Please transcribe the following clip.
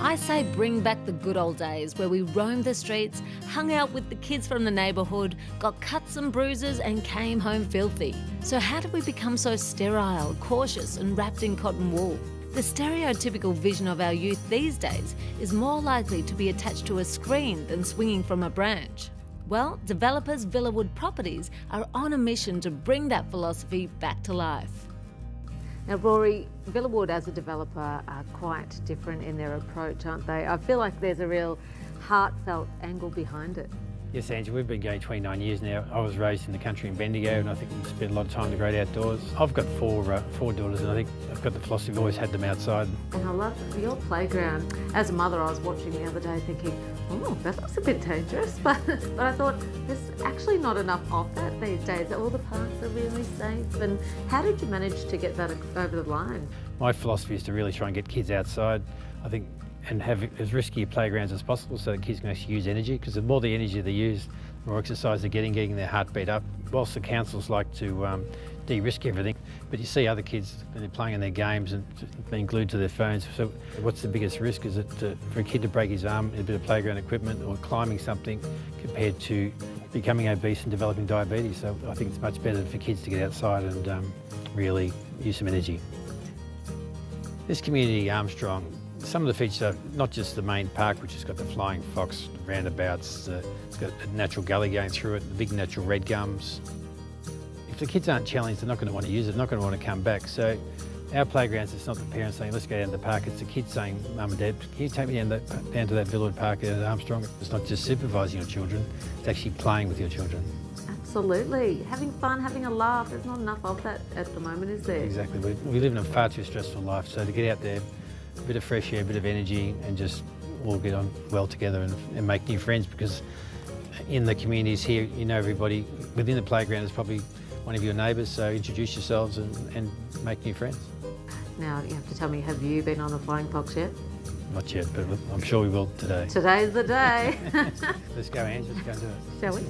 I say bring back the good old days where we roamed the streets, hung out with the kids from the neighbourhood, got cuts and bruises and came home filthy. So how did we become so sterile, cautious and wrapped in cotton wool? The stereotypical vision of our youth these days is more likely to be attached to a screen than swinging from a branch. Well, developers Villawood Properties are on a mission to bring that philosophy back to life. Now, Rory, Villawood as a developer are quite different in their approach, aren't they? I feel like there's a real heartfelt angle behind it. Yes, Angie, we've been going 29 years now. I was raised in the country in Bendigo and I think we spent a lot of time in the great outdoors. I've got four daughters and I think I've got the philosophy, I've always had them outside. And I love your playground. As a mother, I was watching the other day thinking, oh, that looks a bit dangerous, but I thought there's actually not enough of that these days. All the parks are really safe. And how did you manage to get that over the line? My philosophy is to really try and get kids outside, I think, and have as risky playgrounds as possible so that kids can actually use energy, because the more the energy they use, the more exercise they're getting their heartbeat up. Whilst the councils like to de-risk everything, but you see other kids when they're playing in their games and being glued to their phones. So what's the biggest risk? Is it for a kid to break his arm in a bit of playground equipment or climbing something compared to becoming obese and developing diabetes? So I think it's much better for kids to get outside and really use some energy. This community, Armstrong, some of the features are not just the main park, which has got the flying fox roundabouts, it's got a natural gully going through it, the big natural red gums. If the kids aren't challenged, they're not going to want to use it, they're not going to want to come back. So our playgrounds, it's not the parents saying, let's go down to the park, it's the kids saying, Mum and Dad, can you take me down to that Villawood Park at Armstrong? It's not just supervising your children, it's actually playing with your children. Absolutely. Having fun, having a laugh, there's not enough of that at the moment, is there? Exactly. We live in a far too stressful life, so to get out there, a bit of fresh air, a bit of energy, and just all get on well together and make new friends, because in the communities here, you know everybody. Within the playground is probably one of your neighbours, so introduce yourselves and make new friends. Now, you have to tell me, have you been on the flying fox yet? Not yet, but I'm sure we will today. Today's the day. Let's go, Ange, let's go and do it. Shall we?